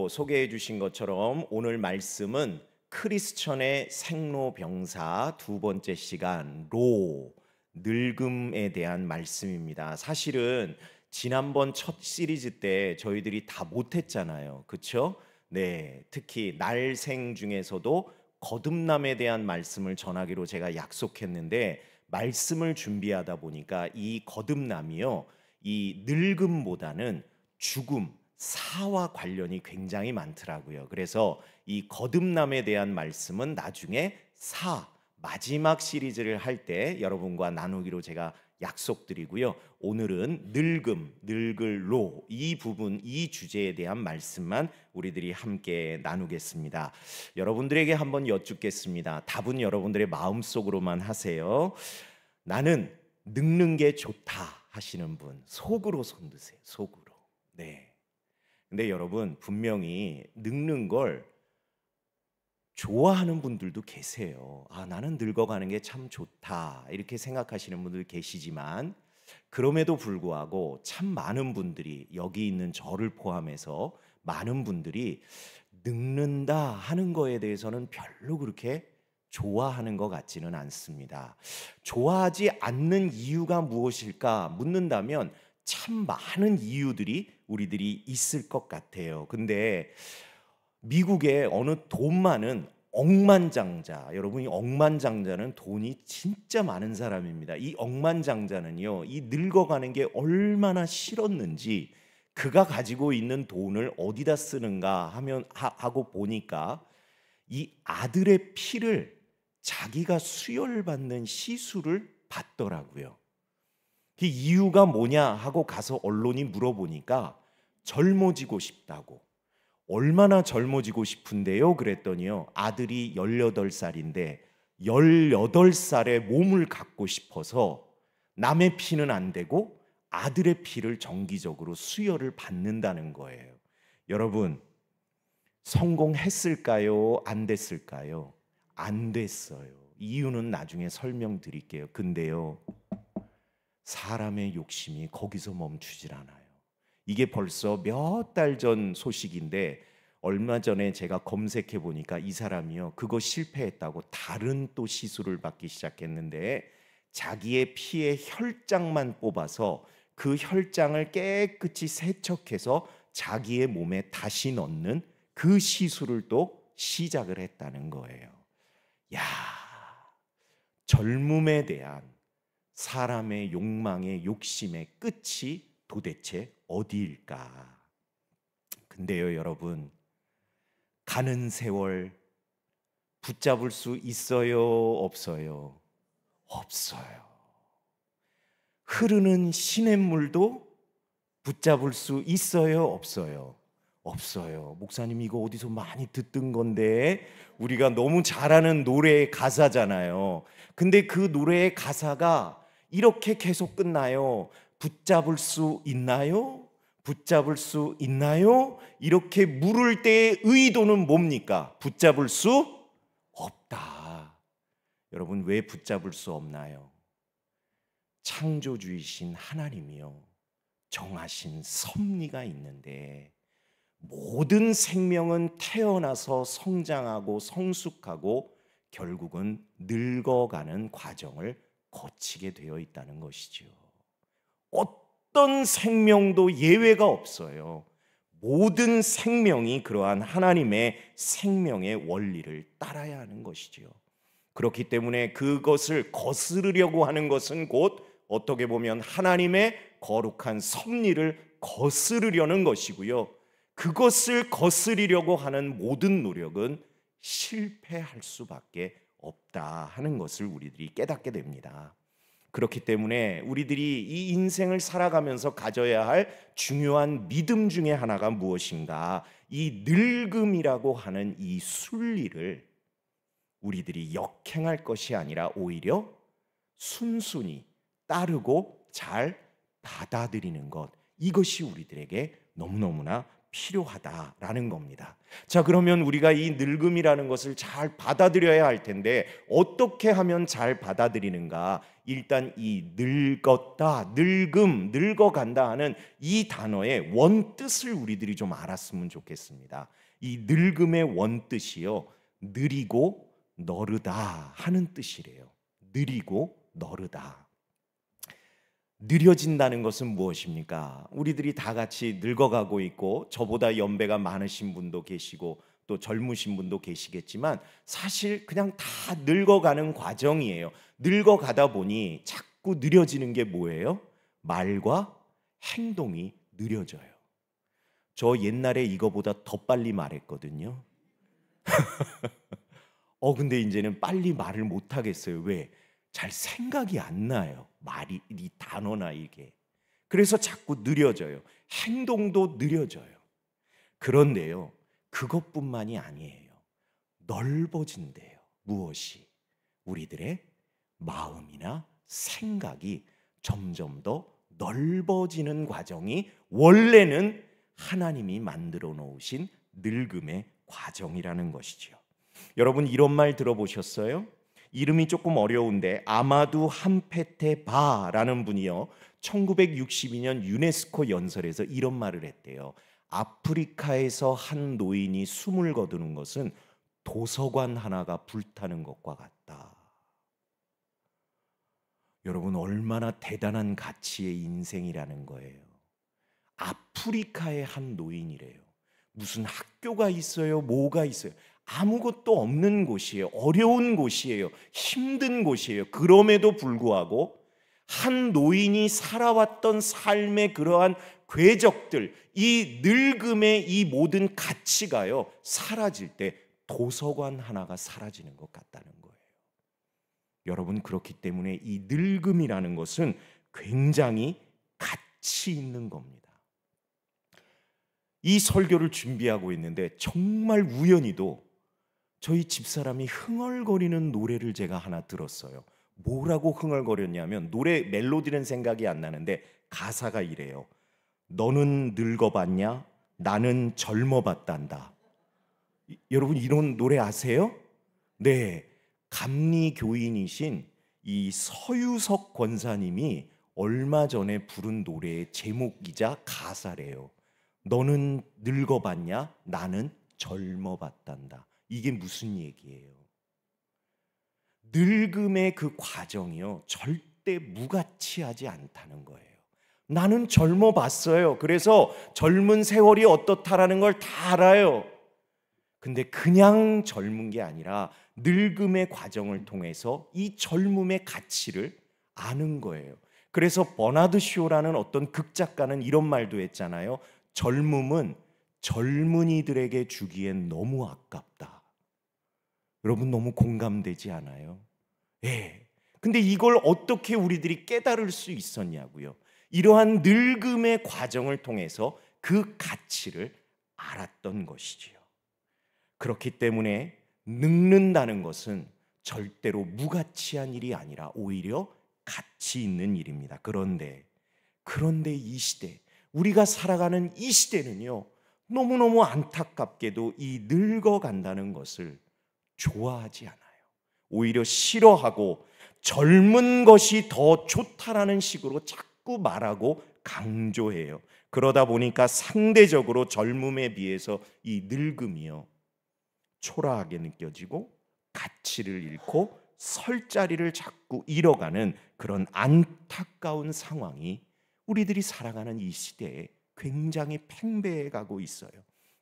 앞서도 소개해 주신 것처럼 오늘 말씀은 크리스천의 생로병사 두 번째 시간 늙음에 대한 말씀입니다. 사실은 지난번 첫 시리즈 때 저희들이 다 못했잖아요. 그렇죠? 네, 특히 날생 중에서도 거듭남에 대한 말씀을 전하기로 제가 약속했는데 말씀을 준비하다 보니까 이 거듭남이요, 이 늙음보다는 죽음, 사와 관련이 굉장히 많더라고요. 그래서 이 거듭남에 대한 말씀은 나중에 마지막 시리즈를 할 때 여러분과 나누기로 제가 약속드리고요. 오늘은 늙을로 이 부분, 이 주제에 대한 말씀만 우리들이 함께 나누겠습니다. 여러분들에게 한번 여쭙겠습니다. 답은 여러분들의 마음속으로만 하세요. 나는 늙는 게 좋다 하시는 분, 속으로 손 드세요. 속으로. 네. 근데 여러분, 분명히 늙는 걸 좋아하는 분들도 계세요. 나는 늙어가는 게 참 좋다, 이렇게 생각하시는 분들 계시지만, 그럼에도 불구하고 참 많은 분들이, 여기 있는 저를 포함해서 많은 분들이 늙는다 하는 거에 대해서는 별로 그렇게 좋아하는 것 같지는 않습니다. 좋아하지 않는 이유가 무엇일까 묻는다면 참 많은 이유들이 우리들이 있을 것 같아요. 근데 미국의 어느 돈 많은 억만장자, 여러분이 억만장자는 돈이 진짜 많은 사람입니다. 이 억만장자는요, 이 늙어가는 게 얼마나 싫었는지, 그가 가지고 있는 돈을 어디다 쓰는가 하고 보니까 이 아들의 피를 자기가 수혈받는 시술을 받더라고요. 그 이유가 뭐냐 하고 가서 언론이 물어보니까 젊어지고 싶다고. 얼마나 젊어지고 싶은데요? 그랬더니요, 아들이 18살인데 18살의 몸을 갖고 싶어서 남의 피는 안 되고 아들의 피를 정기적으로 수혈을 받는다는 거예요. 여러분, 성공했을까요? 안 됐을까요? 안 됐어요. 이유는 나중에 설명드릴게요. 근데요, 사람의 욕심이 거기서 멈추질 않아요. 이게 벌써 몇 달 전 소식인데, 얼마 전에 제가 검색해 보니까 이 사람이요, 그거 실패했다고 다른 또 시술을 받기 시작했는데, 자기의 피의 혈장만 뽑아서 그 혈장을 깨끗이 세척해서 자기의 몸에 다시 넣는 그 시술을 또 시작을 했다는 거예요. 야, 젊음에 대한 사람의 욕망의 욕심의 끝이 도대체 어디일까? 근데요, 여러분, 가는 세월 붙잡을 수 있어요, 없어요? 없어요. 흐르는 시냇물도 붙잡을 수 있어요, 없어요? 없어요. 목사님, 이거 어디서 많이 듣던 건데, 우리가 너무 잘 아는 노래의 가사잖아요. 근데 그 노래의 가사가 이렇게 계속 끝나요. 붙잡을 수 있나요? 붙잡을 수 있나요? 이렇게 물을 때의 의도는 뭡니까? 붙잡을 수 없다. 여러분, 왜 붙잡을 수 없나요? 창조주이신 하나님이요, 정하신 섭리가 있는데, 모든 생명은 태어나서 성장하고 성숙하고 결국은 늙어가는 과정을 거치게 되어 있다는 것이죠. 어떤 생명도 예외가 없어요. 모든 생명이 그러한 하나님의 생명의 원리를 따라야 하는 것이지요. 그렇기 때문에 그것을 거스르려고 하는 것은 곧 어떻게 보면 하나님의 거룩한 섭리를 거스르려는 것이고요, 그것을 거스르려고 하는 모든 노력은 실패할 수밖에 없다 하는 것을 우리들이 깨닫게 됩니다. 그렇기 때문에 우리들이 이 인생을 살아가면서 가져야 할 중요한 믿음 중에 하나가 무엇인가? 이 늙음이라고 하는 이 순리를 우리들이 역행할 것이 아니라 오히려 순순히 따르고 잘 받아들이는 것, 이것이 우리들에게 너무너무나 필요하다라는 겁니다. 자, 그러면 우리가 이 늙음이라는 것을 잘 받아들여야 할 텐데 어떻게 하면 잘 받아들이는가? 일단 이 늙었다, 늙음, 늙어간다 하는 이 단어의 원뜻을 우리들이 좀 알았으면 좋겠습니다. 이 늙음의 원뜻이요, 느리고 너르다 하는 뜻이래요. 느리고 너르다. 느려진다는 것은 무엇입니까? 우리들이 다 같이 늙어가고 있고 저보다 연배가 많으신 분도 계시고 또 젊으신 분도 계시겠지만 사실 그냥 다 늙어가는 과정이에요. 늙어가다 보니 자꾸 느려지는 게 뭐예요? 말과 행동이 느려져요. 저 옛날에 이거보다 더 빨리 말했거든요. 근데 이제는 빨리 말을 못 하겠어요. 왜? 잘 생각이 안 나요. 말이, 이 단어나 이게. 그래서 자꾸 느려져요. 행동도 느려져요. 그런데요, 그것뿐만이 아니에요. 넓어진대요. 무엇이? 우리들의 마음이나 생각이 점점 더 넓어지는 과정이 원래는 하나님이 만들어 놓으신 늙음의 과정이라는 것이죠. 여러분, 이런 말 들어보셨어요? 이름이 조금 어려운데 아마두 함페테바라는 분이요, 1962년 유네스코 연설에서 이런 말을 했대요. 아프리카에서 한 노인이 숨을 거두는 것은 도서관 하나가 불타는 것과 같다. 여러분, 얼마나 대단한 가치의 인생이라는 거예요. 아프리카의 한 노인이래요. 무슨 학교가 있어요? 뭐가 있어요? 아무것도 없는 곳이에요. 어려운 곳이에요. 힘든 곳이에요. 그럼에도 불구하고 한 노인이 살아왔던 삶의 그러한 궤적들, 이 늙음의 이 모든 가치가요, 사라질 때 도서관 하나가 사라지는 것 같다는 거예요. 여러분, 그렇기 때문에 이 늙음이라는 것은 굉장히 가치 있는 겁니다. 이 설교를 준비하고 있는데 정말 우연히도 저희 집사람이 흥얼거리는 노래를 제가 하나 들었어요. 뭐라고 흥얼거렸냐면, 노래 멜로디는 생각이 안 나는데 가사가 이래요. 너는 늙어봤냐? 나는 젊어봤단다. 여러분, 이런 노래 아세요? 네, 감리 교인이신 이 서유석 권사님이 얼마 전에 부른 노래의 제목이자 가사래요. 너는 늙어봤냐? 나는 젊어봤단다. 이게 무슨 얘기예요? 늙음의 그 과정이요, 절대 무가치하지 않다는 거예요. 나는 젊어봤어요. 그래서 젊은 세월이 어떻다라는 걸 다 알아요. 근데 그냥 젊은 게 아니라 늙음의 과정을 통해서 이 젊음의 가치를 아는 거예요. 그래서 버나드 쇼라는 어떤 극작가는 이런 말도 했잖아요. 젊음은 젊은이들에게 주기엔 너무 아깝다. 여러분, 너무 공감되지 않아요? 예. 근데 이걸 어떻게 우리들이 깨달을 수 있었냐고요? 이러한 늙음의 과정을 통해서 그 가치를 알았던 것이지요. 그렇기 때문에 늙는다는 것은 절대로 무가치한 일이 아니라 오히려 가치 있는 일입니다. 그런데 이 시대, 우리가 살아가는 이 시대는요, 너무너무 안타깝게도 이 늙어간다는 것을 좋아하지 않아요. 오히려 싫어하고 젊은 것이 더 좋다라는 식으로 자꾸 말하고 강조해요. 그러다 보니까 상대적으로 젊음에 비해서 이 늙음이요, 초라하게 느껴지고 가치를 잃고 설 자리를 자꾸 잃어가는 그런 안타까운 상황이 우리들이 살아가는 이 시대에 굉장히 팽배해 가고 있어요.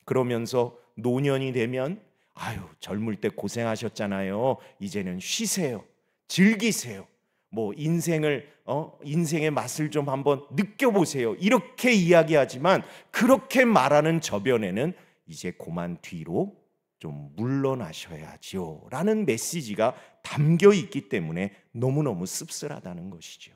그러면서 노년이 되면 아유, 젊을 때 고생하셨잖아요. 이제는 쉬세요. 즐기세요. 뭐 인생의 맛을 좀 한번 느껴보세요. 이렇게 이야기하지만 그렇게 말하는 저변에는 이제 그만 뒤로 좀 물러나셔야죠 라는 메시지가 담겨 있기 때문에 너무너무 씁쓸하다는 것이죠.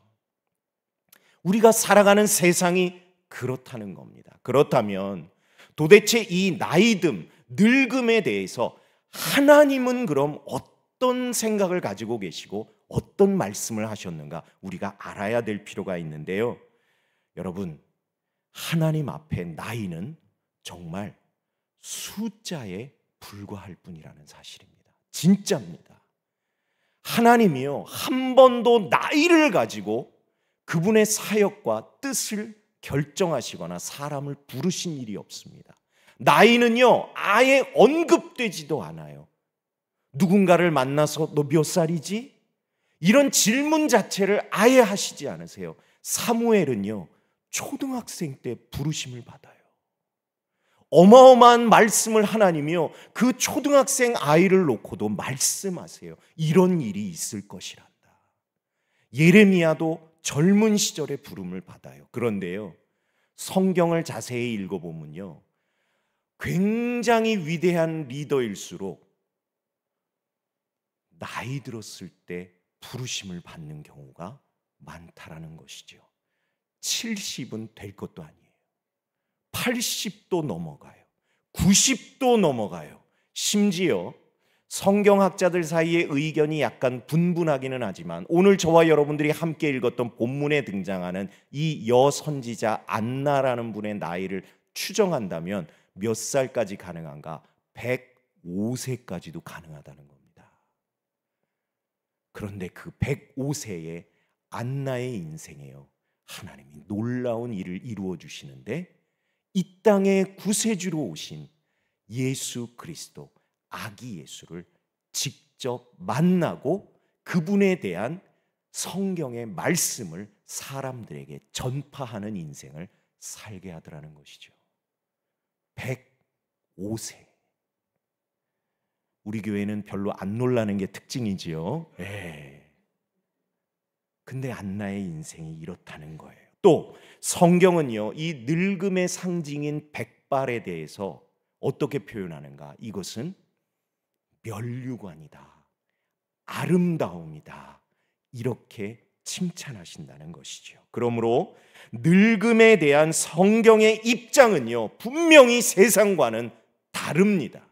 우리가 살아가는 세상이 그렇다는 겁니다. 그렇다면 도대체 이 나이듦, 늙음에 대해서 하나님은 그럼 어떤 생각을 가지고 계시고 어떤 말씀을 하셨는가 우리가 알아야 될 필요가 있는데요. 여러분, 하나님 앞에 나이는 정말 숫자에 불과할 뿐이라는 사실입니다. 진짜입니다. 하나님이요, 한 번도 나이를 가지고 그분의 사역과 뜻을 결정하시거나 사람을 부르신 일이 없습니다. 나이는요, 아예 언급되지도 않아요. 누군가를 만나서 너 몇 살이지? 이런 질문 자체를 아예 하시지 않으세요. 사무엘은요, 초등학생 때 부르심을 받아요. 어마어마한 말씀을 하나님이요, 그 초등학생 아이를 놓고도 말씀하세요. 이런 일이 있을 것이란다. 예레미야도 젊은 시절에 부름을 받아요. 그런데요, 성경을 자세히 읽어보면요, 굉장히 위대한 리더일수록 나이 들었을 때 부르심을 받는 경우가 많다라는 것이죠. 70은 될 것도 아니에요. 80도 넘어가요. 90도 넘어가요. 심지어 성경학자들 사이의 의견이 약간 분분하기는 하지만 오늘 저와 여러분들이 함께 읽었던 본문에 등장하는 이 여선지자 안나라는 분의 나이를 추정한다면 몇 살까지 가능한가? 105세까지도 가능하다는 겁니다. 그런데 그 105세의 안나의 인생에요, 하나님이 놀라운 일을 이루어 주시는데, 이 땅에 구세주로 오신 예수 그리스도, 아기 예수를 직접 만나고 그분에 대한 성경의 말씀을 사람들에게 전파하는 인생을 살게 하더라는 것이죠. 105세. 우리 교회는 별로 안 놀라는 게 특징이지요. 근데 안나의 인생이 이렇다는 거예요. 또 성경은요, 이 늙음의 상징인 백발에 대해서 어떻게 표현하는가? 이것은 면류관이다, 아름다움이다, 이렇게 칭찬하신다는 것이죠. 그러므로 늙음에 대한 성경의 입장은요, 분명히 세상과는 다릅니다.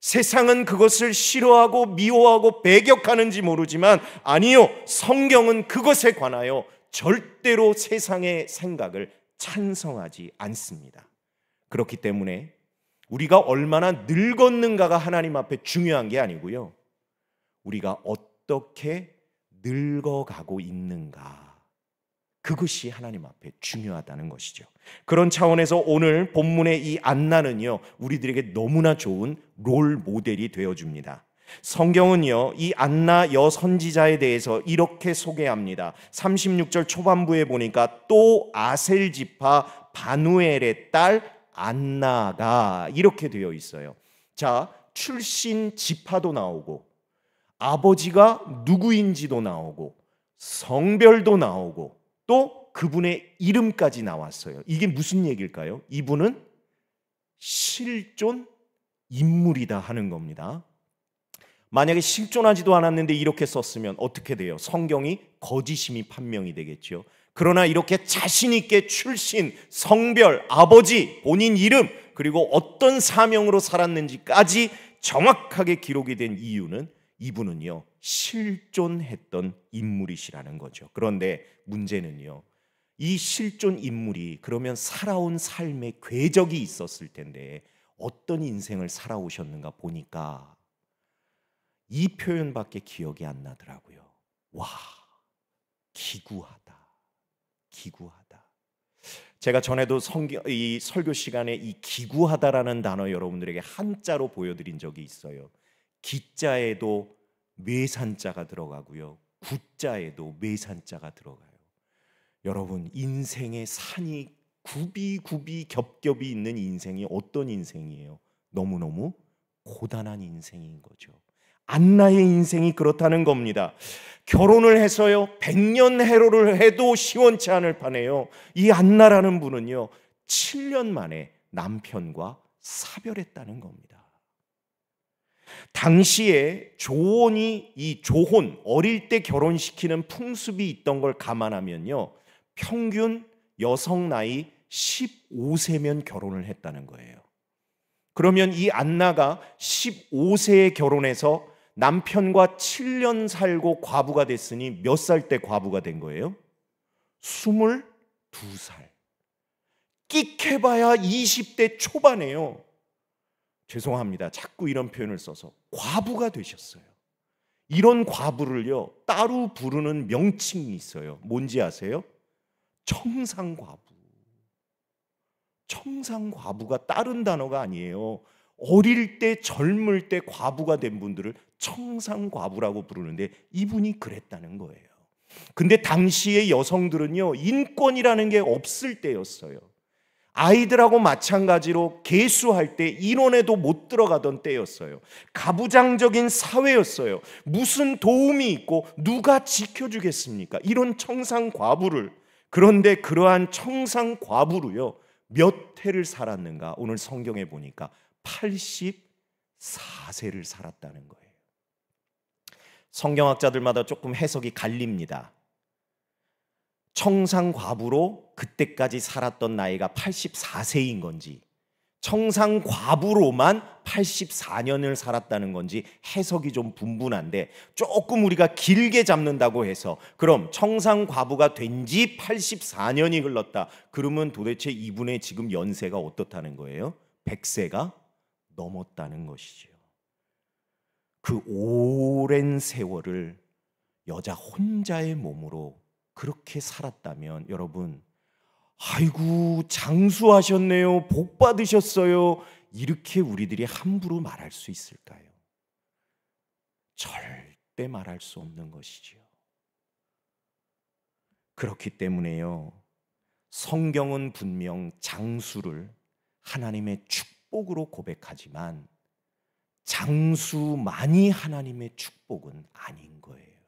세상은 그것을 싫어하고 미워하고 배격하는지 모르지만, 아니요, 성경은 그것에 관하여 절대로 세상의 생각을 찬성하지 않습니다. 그렇기 때문에 우리가 얼마나 늙었는가가 하나님 앞에 중요한 게 아니고요, 우리가 어떻게 늙어가고 있는가, 그것이 하나님 앞에 중요하다는 것이죠. 그런 차원에서 오늘 본문의 이 안나는요, 우리들에게 너무나 좋은 롤 모델이 되어줍니다. 성경은요, 이 안나 여선지자에 대해서 이렇게 소개합니다. 36절 초반부에 보니까 또 아셀 지파 바누엘의 딸 안나가, 이렇게 되어 있어요. 자, 출신 지파도 나오고 아버지가 누구인지도 나오고 성별도 나오고 또 그분의 이름까지 나왔어요. 이게 무슨 얘기일까요? 이분은 실존 인물이다 하는 겁니다. 만약에 실존하지도 않았는데 이렇게 썼으면 어떻게 돼요? 성경이 거짓임이 판명이 되겠죠. 그러나 이렇게 자신 있게 출신, 성별, 아버지, 본인 이름, 그리고 어떤 사명으로 살았는지까지 정확하게 기록이 된 이유는 이분은요, 실존했던 인물이시라는 거죠. 그런데 문제는요, 이 실존 인물이 그러면 살아온 삶의 궤적이 있었을 텐데 어떤 인생을 살아오셨는가 보니까 이 표현밖에 기억이 안 나더라고요. 와, 기구하다. 기구하다. 제가 전에도 이 설교 시간에 이 기구하다라는 단어 여러분들에게 한자로 보여드린 적이 있어요. 기자에도 매산자가 들어가고요, 구자에도 매산자가 들어가요. 여러분, 인생의 산이 굽이 겹겹이 있는 인생이 어떤 인생이에요? 너무너무 고단한 인생인 거죠. 안나의 인생이 그렇다는 겁니다. 결혼을 해서요, 100년 해로를 해도 시원치 않을 판에요, 이 안나라는 분은요 7년 만에 남편과 사별했다는 겁니다. 당시에 조혼이, 이 조혼, 어릴 때 결혼시키는 풍습이 있던 걸 감안하면요, 평균 여성 나이 15세면 결혼을 했다는 거예요. 그러면 이 안나가 15세에 결혼해서 남편과 7년 살고 과부가 됐으니 몇 살 때 과부가 된 거예요? 22살. 끽해봐야 20대 초반에요. 죄송합니다. 자꾸 이런 표현을 써서 과부가 되셨어요. 이런 과부를요, 따로 부르는 명칭이 있어요. 뭔지 아세요? 청산과부. 청산과부가 다른 단어가 아니에요. 어릴 때 젊을 때 과부가 된 분들을 청산과부라고 부르는데 이분이 그랬다는 거예요. 근데 당시의 여성들은요, 인권이라는 게 없을 때였어요. 아이들하고 마찬가지로 계수할 때 인원에도 못 들어가던 때였어요. 가부장적인 사회였어요. 무슨 도움이 있고 누가 지켜주겠습니까? 이런 청산과부를. 그런데 그러한 청산과부로요, 몇 해를 살았는가? 오늘 성경에 보니까 84세를 살았다는 거예요. 성경학자들마다 조금 해석이 갈립니다. 청산과부로 그때까지 살았던 나이가 84세인 건지, 청산과부로만 84년을 살았다는 건지 해석이 좀 분분한데, 조금 우리가 길게 잡는다고 해서 그럼 청산과부가 된 지 84년이 흘렀다. 그러면 도대체 이분의 지금 연세가 어떻다는 거예요? 100세가 넘었다는 것이죠. 그 오랜 세월을 여자 혼자의 몸으로 그렇게 살았다면 여러분, 아이고 장수하셨네요, 복 받으셨어요, 이렇게 우리들이 함부로 말할 수 있을까요? 절대 말할 수 없는 것이지요. 그렇기 때문에요, 성경은 분명 장수를 하나님의 축복으로 고백하지만 장수만이 하나님의 축복은 아닌 거예요.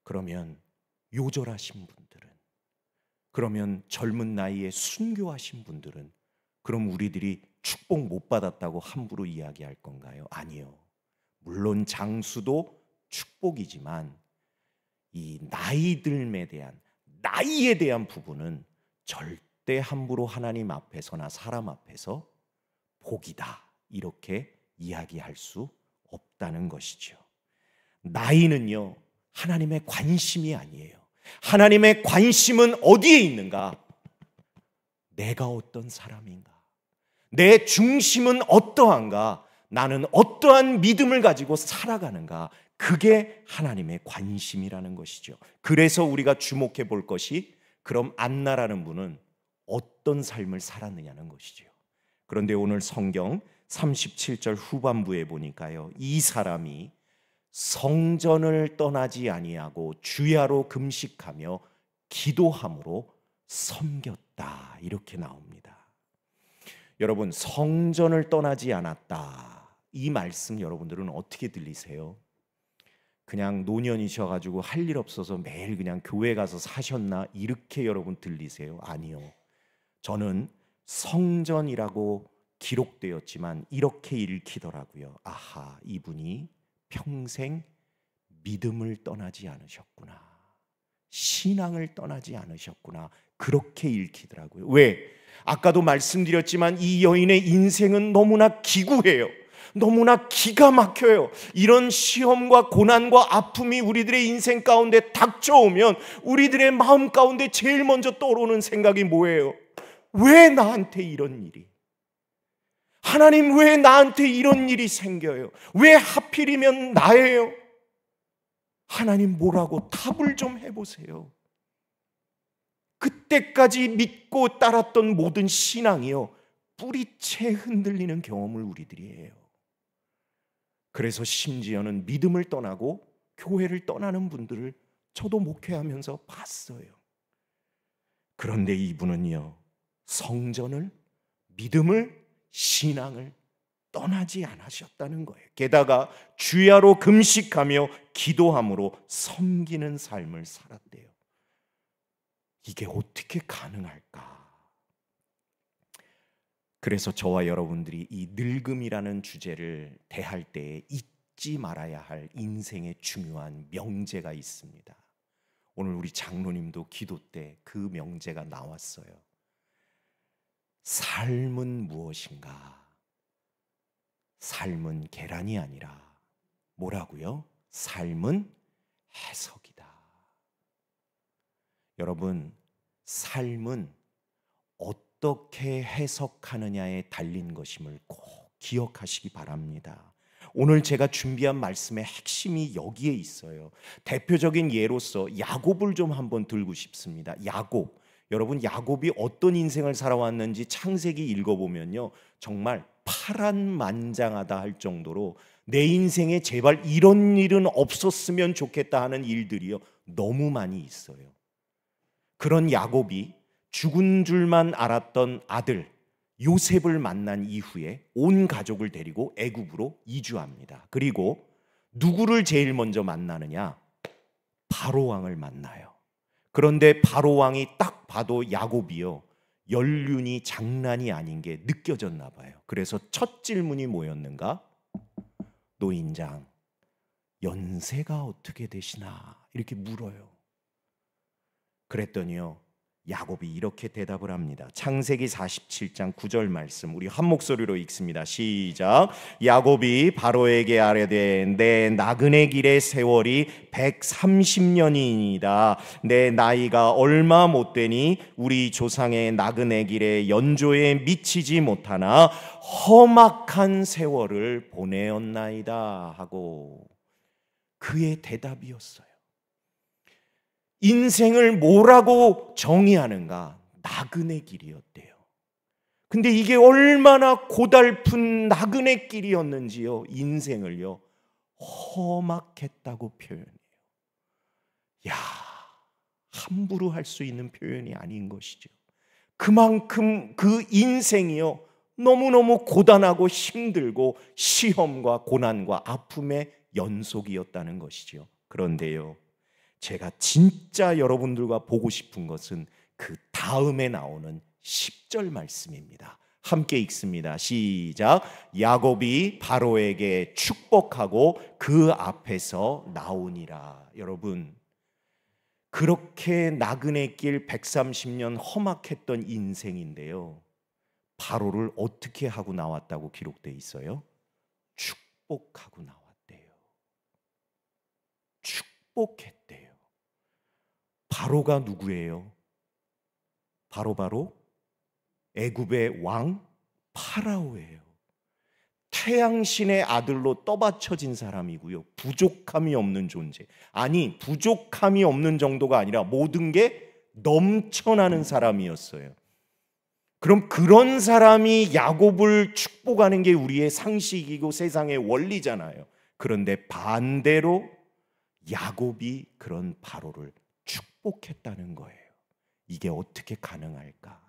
그러면 요절하신 분들은, 그러면 젊은 나이에 순교하신 분들은, 그럼 우리들이 축복 못 받았다고 함부로 이야기할 건가요? 아니요. 물론 장수도 축복이지만 이 나이들에 대한, 나이에 대한 부분은 절대 함부로 하나님 앞에서나 사람 앞에서 복이다 이렇게 이야기할 수 없다는 것이죠. 나이는요, 하나님의 관심이 아니에요. 하나님의 관심은 어디에 있는가? 내가 어떤 사람인가? 내 중심은 어떠한가? 나는 어떠한 믿음을 가지고 살아가는가? 그게 하나님의 관심이라는 것이죠. 그래서 우리가 주목해 볼 것이, 그럼 안나라는 분은 어떤 삶을 살았느냐는 것이죠. 그런데 오늘 성경 37절 후반부에 보니까요, 이 사람이 성전을 떠나지 아니하고 주야로 금식하며 기도함으로 섬겼다 이렇게 나옵니다. 여러분, 성전을 떠나지 않았다, 이 말씀 여러분들은 어떻게 들리세요? 그냥 노년이셔가지고 할 일 없어서 매일 그냥 교회 가서 사셨나 이렇게 여러분 들리세요? 아니요. 저는 성전이라고 기록되었지만 이렇게 읽히더라고요. 아하, 이분이 평생 믿음을 떠나지 않으셨구나, 신앙을 떠나지 않으셨구나, 그렇게 읽히더라고요. 왜? 아까도 말씀드렸지만 이 여인의 인생은 너무나 기구해요. 너무나 기가 막혀요. 이런 시험과 고난과 아픔이 우리들의 인생 가운데 닥쳐오면 우리들의 마음 가운데 제일 먼저 떠오르는 생각이 뭐예요? 왜 나한테 이런 일이? 하나님, 왜 나한테 이런 일이 생겨요? 왜 하필이면 나예요? 하나님 뭐라고 답을 좀 해보세요. 그때까지 믿고 따랐던 모든 신앙이요, 뿌리채 흔들리는 경험을 우리들이 해요. 그래서 심지어는 믿음을 떠나고 교회를 떠나는 분들을 저도 목회하면서 봤어요. 그런데 이분은요, 성전을, 믿음을, 신앙을 떠나지 않으셨다는 거예요. 게다가 주야로 금식하며 기도함으로 섬기는 삶을 살았대요. 이게 어떻게 가능할까? 그래서 저와 여러분들이 이 늙음이라는 주제를 대할 때 잊지 말아야 할 인생의 중요한 명제가 있습니다. 오늘 우리 장로님도 기도 때 그 명제가 나왔어요. 삶은 무엇인가? 삶은 계란이 아니라 뭐라고요? 삶은 해석이다. 여러분, 삶은 어떻게 해석하느냐에 달린 것임을 꼭 기억하시기 바랍니다. 오늘 제가 준비한 말씀의 핵심이 여기에 있어요. 대표적인 예로서 야곱을 좀 한번 들고 싶습니다. 야곱, 여러분 야곱이 어떤 인생을 살아왔는지 창세기 읽어보면요, 정말 파란만장하다 할 정도로 내 인생에 제발 이런 일은 없었으면 좋겠다 하는 일들이요 너무 많이 있어요. 그런 야곱이 죽은 줄만 알았던 아들 요셉을 만난 이후에 온 가족을 데리고 애굽으로 이주합니다. 그리고 누구를 제일 먼저 만나느냐? 바로 왕을 만나요. 그런데 바로 왕이 딱 봐도 야곱이요, 연륜이 장난이 아닌 게 느껴졌나 봐요. 그래서 첫 질문이 뭐였는가? 노인장, 연세가 어떻게 되시나? 이렇게 물어요. 그랬더니요, 야곱이 이렇게 대답을 합니다. 창세기 47장 9절 말씀 우리 한 목소리로 읽습니다. 시작. 야곱이 바로에게 아뢰되 내 나그네 길의 세월이 130년이니이다. 내 나이가 얼마 못되니 우리 조상의 나그네 길의 연조에 미치지 못하나 험악한 세월을 보내었나이다 하고, 그의 대답이었어요. 인생을 뭐라고 정의하는가? 나그네 길이었대요. 근데 이게 얼마나 고달픈 나그네 길이었는지요, 인생을요 험악했다고 표현해요. 야, 함부로 할 수 있는 표현이 아닌 것이죠. 그만큼 그 인생이요 너무너무 고단하고 힘들고 시험과 고난과 아픔의 연속이었다는 것이죠. 그런데요, 제가 진짜 여러분들과 보고 싶은 것은 그 다음에 나오는 10절 말씀입니다. 함께 읽습니다. 시작. 야곱이 바로에게 축복하고 그 앞에서 나오니라. 여러분, 그렇게 나그네 길 130년 험악했던 인생인데요, 바로를 어떻게 하고 나왔다고 기록되어 있어요? 축복하고 나왔대요. 축복했대요. 바로가 누구예요? 바로 애굽의 왕 파라오예요. 태양신의 아들로 떠받쳐진 사람이고요, 부족함이 없는 존재. 아니, 부족함이 없는 정도가 아니라 모든 게 넘쳐나는 사람이었어요. 그럼 그런 사람이 야곱을 축복하는 게 우리의 상식이고 세상의 원리잖아요. 그런데 반대로 야곱이 그런 바로를 축복했다는 거예요. 이게 어떻게 가능할까?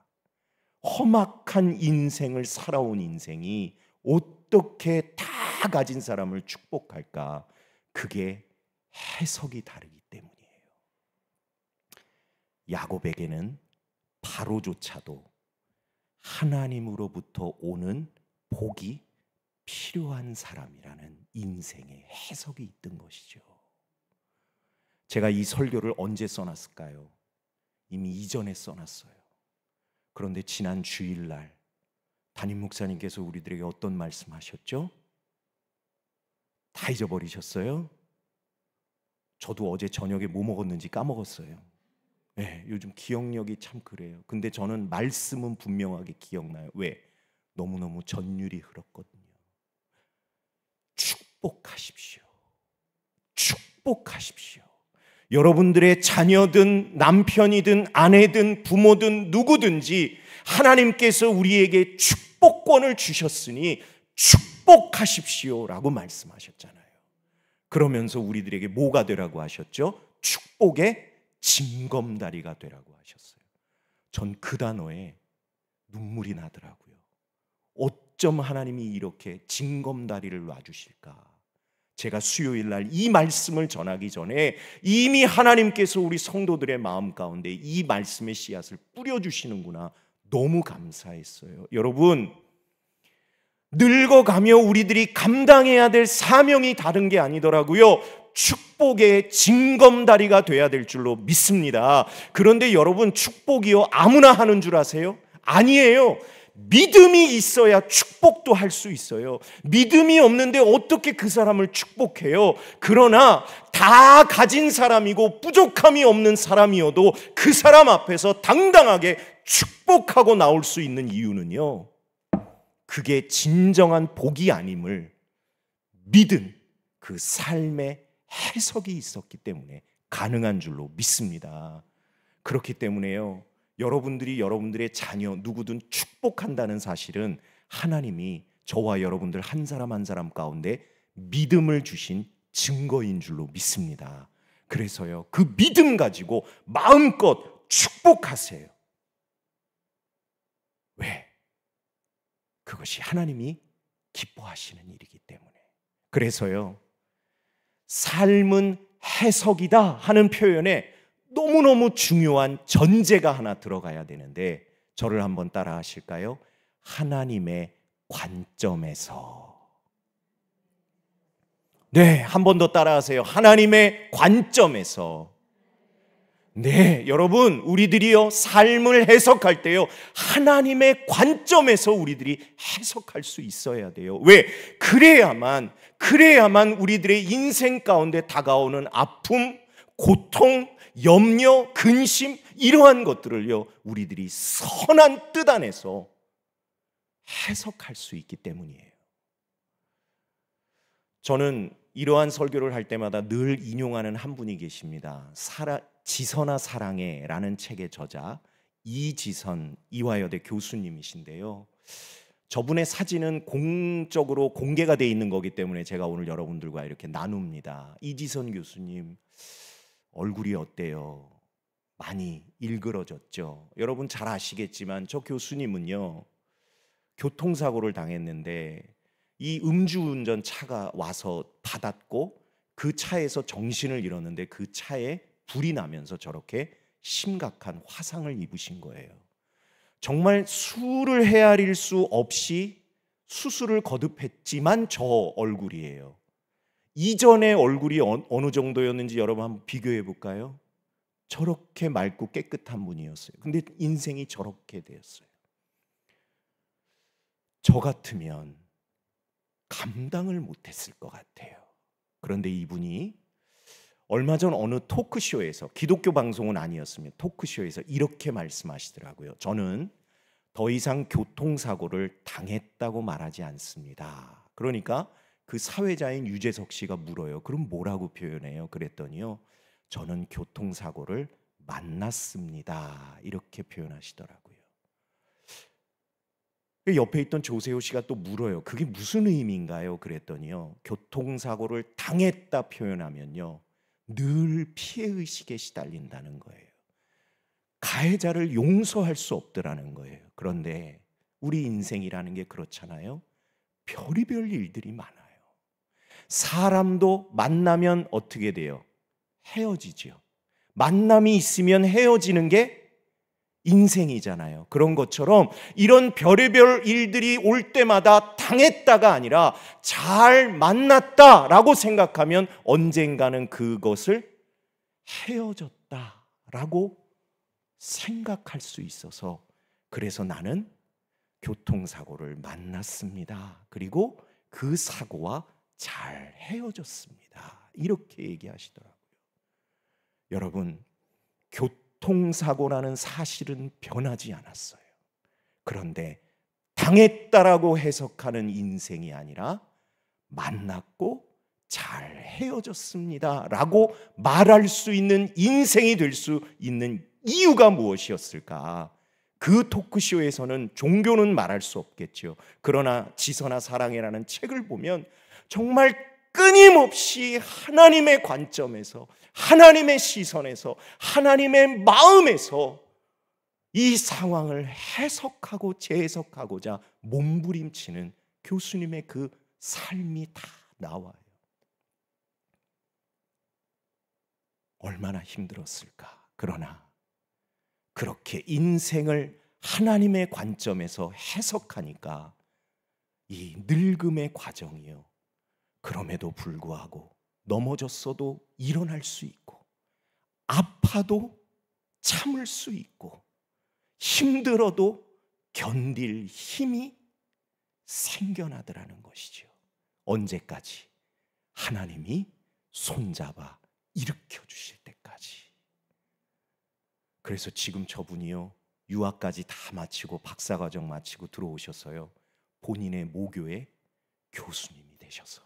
험악한 인생을 살아온 인생이 어떻게 다 가진 사람을 축복할까? 그게 해석이 다르기 때문이에요. 야곱에게는 바로조차도 하나님으로부터 오는 복이 필요한 사람이라는 인생의 해석이 있던 것이죠. 제가 이 설교를 언제 써놨을까요? 이미 이전에 써놨어요. 그런데 지난 주일날 담임 목사님께서 우리들에게 어떤 말씀하셨죠? 다 잊어버리셨어요? 저도 어제 저녁에 뭐 먹었는지 까먹었어요. 네, 요즘 기억력이 참 그래요. 근데 저는 말씀은 분명하게 기억나요. 왜? 너무너무 전율이 흘렀거든요. 축복하십시오. 축복하십시오. 여러분들의 자녀든 남편이든 아내든 부모든 누구든지 하나님께서 우리에게 축복권을 주셨으니 축복하십시오라고 말씀하셨잖아요. 그러면서 우리들에게 뭐가 되라고 하셨죠? 축복의 징검다리가 되라고 하셨어요. 전 그 단어에 눈물이 나더라고요. 어쩜 하나님이 이렇게 징검다리를 놔주실까? 제가 수요일 날 이 말씀을 전하기 전에 이미 하나님께서 우리 성도들의 마음 가운데 이 말씀의 씨앗을 뿌려주시는구나, 너무 감사했어요. 여러분, 늙어가며 우리들이 감당해야 될 사명이 다른 게 아니더라고요. 축복의 징검다리가 돼야 될 줄로 믿습니다. 그런데 여러분, 축복이요 아무나 하는 줄 아세요? 아니에요. 믿음이 있어야 축복도 할 수 있어요. 믿음이 없는데 어떻게 그 사람을 축복해요? 그러나 다 가진 사람이고 부족함이 없는 사람이어도 그 사람 앞에서 당당하게 축복하고 나올 수 있는 이유는요, 그게 진정한 복이 아님을 믿은 그 삶의 해석이 있었기 때문에 가능한 줄로 믿습니다. 그렇기 때문에요, 여러분들이 여러분들의 자녀 누구든 축복한다는 사실은 하나님이 저와 여러분들 한 사람 한 사람 가운데 믿음을 주신 증거인 줄로 믿습니다. 그래서요, 그 믿음 가지고 마음껏 축복하세요. 왜? 그것이 하나님이 기뻐하시는 일이기 때문에. 그래서요, 삶은 해석이다 하는 표현에 너무너무 중요한 전제가 하나 들어가야 되는데, 저를 한번 따라 하실까요? 하나님의 관점에서. 네, 한 번 더 따라하세요. 하나님의 관점에서. 네, 여러분, 우리들이요, 삶을 해석할 때요, 하나님의 관점에서 우리들이 해석할 수 있어야 돼요. 왜? 그래야만 우리들의 인생 가운데 다가오는 아픔, 고통, 염려, 근심, 이러한 것들을요, 우리들이 선한 뜻 안에서 해석할 수 있기 때문이에요. 저는 이러한 설교를 할 때마다 늘 인용하는 한 분이 계십니다. 지선아 사랑해 라는 책의 저자 이지선 이화여대 교수님이신데요, 저분의 사진은 공적으로 공개가 돼 있는 거기 때문에 제가 오늘 여러분들과 이렇게 나눕니다. 이지선 교수님 얼굴이 어때요? 많이 일그러졌죠. 여러분 잘 아시겠지만 저 교수님은요, 교통사고를 당했는데 이 음주운전 차가 와서 받았고 그 차에서 정신을 잃었는데 그 차에 불이 나면서 저렇게 심각한 화상을 입으신 거예요. 정말 수를 헤아릴 수 없이 수술을 거듭했지만 저 얼굴이에요. 이전의 얼굴이 어느 정도였는지 여러분 한번 비교해 볼까요? 저렇게 맑고 깨끗한 분이었어요. 근데 인생이 저렇게 되었어요. 저 같으면 감당을 못했을 것 같아요. 그런데 이분이 얼마 전 어느 토크쇼에서, 기독교 방송은 아니었으면 토크쇼에서 이렇게 말씀하시더라고요. 저는 더 이상 교통사고를 당했다고 말하지 않습니다. 그러니까 그 사회자인 유재석 씨가 물어요. 그럼 뭐라고 표현해요? 그랬더니요, 저는 교통사고를 만났습니다. 이렇게 표현하시더라고요. 옆에 있던 조세호 씨가 또 물어요. 그게 무슨 의미인가요? 그랬더니요, 교통사고를 당했다 표현하면요, 늘 피해의식에 시달린다는 거예요. 가해자를 용서할 수 없더라는 거예요. 그런데 우리 인생이라는 게 그렇잖아요. 별의별 일들이 많아요. 사람도 만나면 어떻게 돼요? 헤어지죠. 만남이 있으면 헤어지는 게 인생이잖아요. 그런 것처럼 이런 별의별 일들이 올 때마다 당했다가 아니라 잘 만났다라고 생각하면 언젠가는 그것을 헤어졌다라고 생각할 수 있어서, 그래서 나는 교통사고를 만났습니다. 그리고 그 사고와 잘 헤어졌습니다. 이렇게 얘기하시더라고요. 여러분, 교통사고라는 사실은 변하지 않았어요. 그런데 당했다라고 해석하는 인생이 아니라 만났고 잘 헤어졌습니다 라고 말할 수 있는 인생이 될 수 있는 이유가 무엇이었을까? 그 토크쇼에서는 종교는 말할 수 없겠죠. 그러나 지선아 사랑해라는 책을 보면 정말 끊임없이 하나님의 관점에서, 하나님의 시선에서, 하나님의 마음에서 이 상황을 해석하고 재해석하고자 몸부림치는 교수님의 그 삶이 다 나와요. 얼마나 힘들었을까. 그러나 그렇게 인생을 하나님의 관점에서 해석하니까 이 늙음의 과정이요, 그럼에도 불구하고 넘어졌어도 일어날 수 있고, 아파도 참을 수 있고, 힘들어도 견딜 힘이 생겨나더라는 것이죠. 언제까지? 하나님이 손잡아 일으켜 주실 때까지. 그래서 지금 저분이요, 유학까지 다 마치고 박사과정 마치고 들어오셔서요, 본인의 모교의 교수님이 되셔서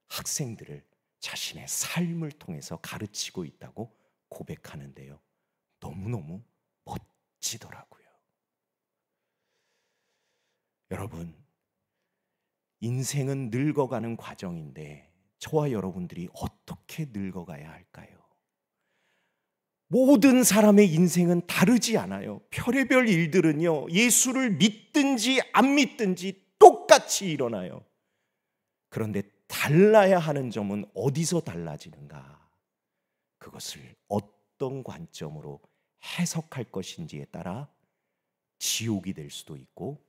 학생들을 자신의 삶을 통해서 가르치고 있다고 고백하는데요, 너무너무 멋지더라고요. 여러분, 인생은 늙어가는 과정인데 저와 여러분들이 어떻게 늙어가야 할까요? 모든 사람의 인생은 다르지 않아요. 별의별 일들은요, 예수를 믿든지 안 믿든지 똑같이 일어나요. 그런데 달라야 하는 점은 어디서 달라지는가? 그것을 어떤 관점으로 해석할 것인지에 따라 지옥이 될 수도 있고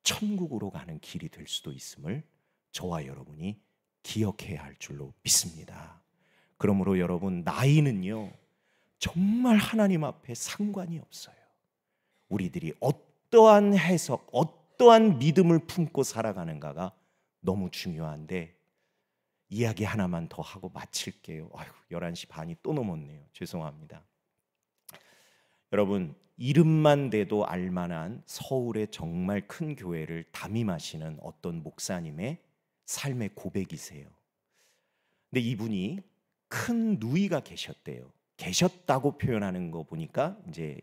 천국으로 가는 길이 될 수도 있음을 저와 여러분이 기억해야 할 줄로 믿습니다. 그러므로 여러분, 나이는요, 정말 하나님 앞에 상관이 없어요. 우리들이 어떠한 해석, 어떠한 믿음을 품고 살아가는가가 너무 중요한데, 이야기 하나만 더 하고 마칠게요. 11시 반이 또 넘었네요. 죄송합니다. 여러분, 이름만 대도 알만한 서울의 정말 큰 교회를 담임하시는 어떤 목사님의 삶의 고백이세요. 근데 이분이 큰 누이가 계셨대요. 계셨다고 표현하는 거 보니까 이제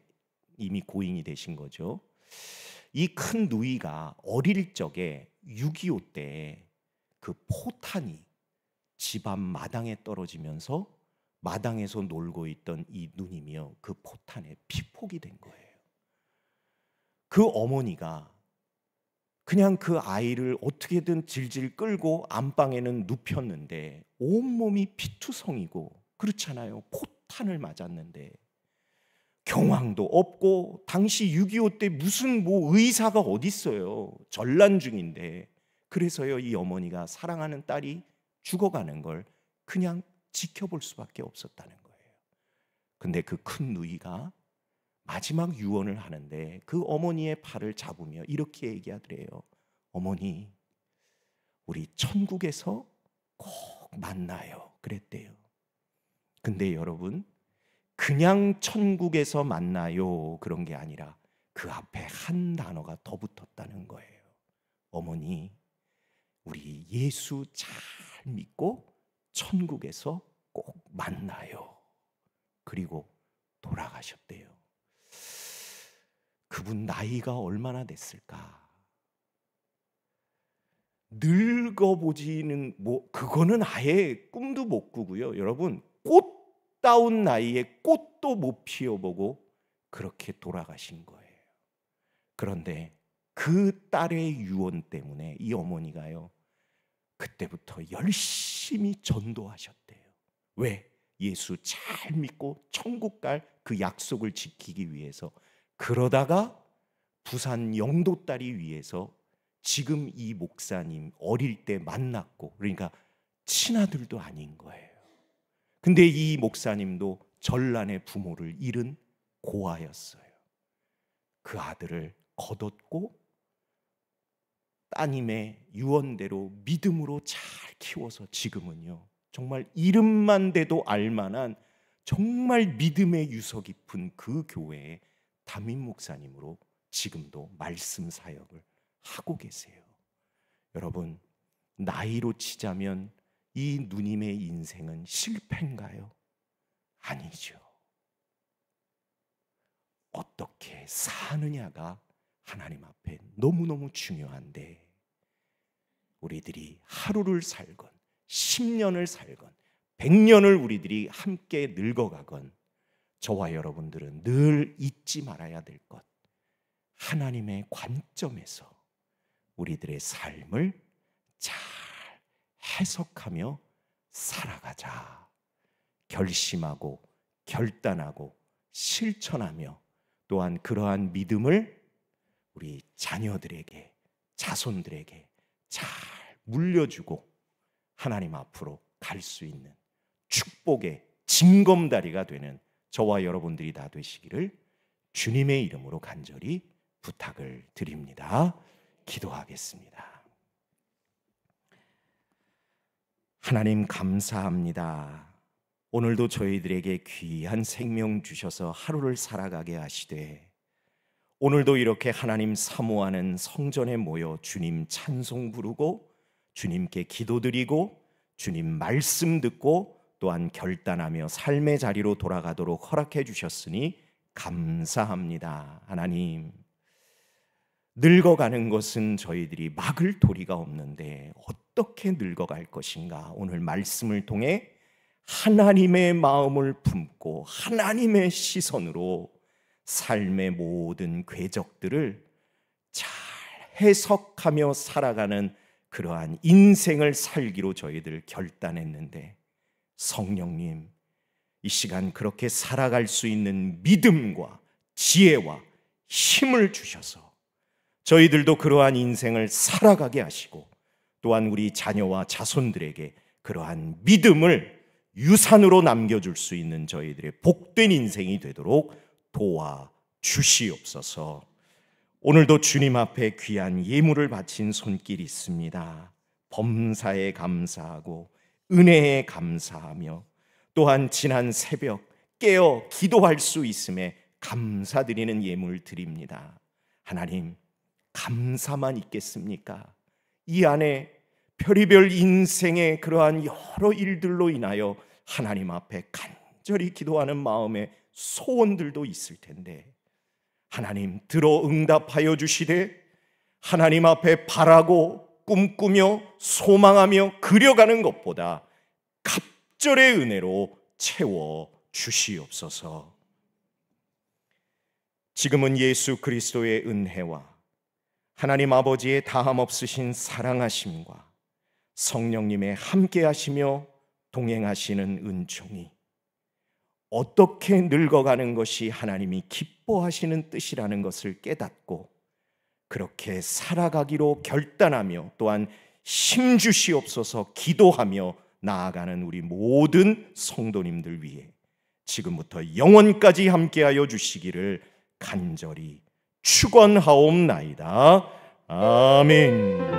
이미 고인이 되신 거죠. 이 큰 누이가 어릴 적에 6.25 때 그 포탄이 집 앞 마당에 떨어지면서 마당에서 놀고 있던 이 누님이요, 그 포탄에 피폭이 된 거예요. 그 어머니가 그냥 그 아이를 어떻게든 질질 끌고 안방에는 눕혔는데 온몸이 피투성이고 그렇잖아요. 포탄을 맞았는데 경황도 없고, 당시 6.25 때 무슨 의사가 어디 있어요. 전란 중인데. 그래서요, 이 어머니가 사랑하는 딸이 죽어가는 걸 그냥 지켜볼 수밖에 없었다는 거예요. 근데 그 큰 누이가 마지막 유언을 하는데 그 어머니의 팔을 잡으며 이렇게 얘기하더래요. 어머니, 우리 천국에서 꼭 만나요. 그랬대요. 근데 여러분, 그냥 천국에서 만나요 그런 게 아니라 그 앞에 한 단어가 더 붙었다는 거예요. 어머니, 우리 예수 잘 믿고 천국에서 꼭 만나요. 그리고 돌아가셨대요. 그분 나이가 얼마나 됐을까? 늙어보지는 그거는 아예 꿈도 못 꾸고요. 여러분, 꽃다운 나이에 꽃도 못 피워보고 그렇게 돌아가신 거예요. 그런데 그 딸의 유언 때문에 이 어머니가요, 그때부터 열심히 전도하셨대요. 왜? 예수 잘 믿고 천국 갈 그 약속을 지키기 위해서. 그러다가 부산 영도딸이 위해서 지금 이 목사님 어릴 때 만났고, 그러니까 친아들도 아닌 거예요. 근데 이 목사님도 전란의 부모를 잃은 고아였어요. 그 아들을 거뒀고 따님의 유언대로 믿음으로 잘 키워서 지금은요, 정말 이름만 대도 알만한 정말 믿음의 유서 깊은 그 교회의 담임 목사님으로 지금도 말씀 사역을 하고 계세요. 여러분, 나이로 치자면 이 누님의 인생은 실패인가요? 아니죠. 어떻게 사느냐가 하나님 앞에 너무너무 중요한데, 우리들이 하루를 살건 10년을 살건 100년을 우리들이 함께 늙어가건 저와 여러분들은 늘 잊지 말아야 될 것, 하나님의 관점에서 우리들의 삶을 잘 해석하며 살아가자. 결심하고 결단하고 실천하며, 또한 그러한 믿음을 우리 자녀들에게, 자손들에게 잘 물려주고 하나님 앞으로 갈 수 있는 축복의 징검다리가 되는 저와 여러분들이 다 되시기를 주님의 이름으로 간절히 부탁을 드립니다. 기도하겠습니다. 하나님 감사합니다. 오늘도 저희들에게 귀한 생명 주셔서 하루를 살아가게 하시되, 오늘도 이렇게 하나님 사모하는 성전에 모여 주님 찬송 부르고 주님께 기도드리고 주님 말씀 듣고 또한 결단하며 삶의 자리로 돌아가도록 허락해 주셨으니 감사합니다. 하나님, 늙어가는 것은 저희들이 막을 도리가 없는데 어떻게 늙어갈 것인가? 오늘 말씀을 통해 하나님의 마음을 품고 하나님의 시선으로 삶의 모든 궤적들을 잘 해석하며 살아가는 그러한 인생을 살기로 저희들 결단했는데, 성령님, 이 시간 그렇게 살아갈 수 있는 믿음과 지혜와 힘을 주셔서 저희들도 그러한 인생을 살아가게 하시고, 또한 우리 자녀와 자손들에게 그러한 믿음을 유산으로 남겨줄 수 있는 저희들의 복된 인생이 되도록 도와주시옵소서. 오늘도 주님 앞에 귀한 예물을 바친 손길이 있습니다. 범사에 감사하고 은혜에 감사하며 또한 지난 새벽 깨어 기도할 수 있음에 감사드리는 예물 드립니다. 하나님, 감사만 있겠습니까? 이 안에 별의별 인생의 그러한 여러 일들로 인하여 하나님 앞에 간절히 기도하는 마음의 소원들도 있을 텐데, 하나님 들어 응답하여 주시되 하나님 앞에 바라고 꿈꾸며 소망하며 그려가는 것보다 갑절의 은혜로 채워 주시옵소서. 지금은 예수 그리스도의 은혜와 하나님 아버지의 다함없으신 사랑하심과 성령님의 함께하시며 동행하시는 은총이, 어떻게 늙어가는 것이 하나님이 기뻐하시는 뜻이라는 것을 깨닫고 그렇게 살아가기로 결단하며 또한 힘 주시옵소서 기도하며 나아가는 우리 모든 성도님들 위해 지금부터 영원까지 함께하여 주시기를 간절히 축원하옵나이다. 아멘.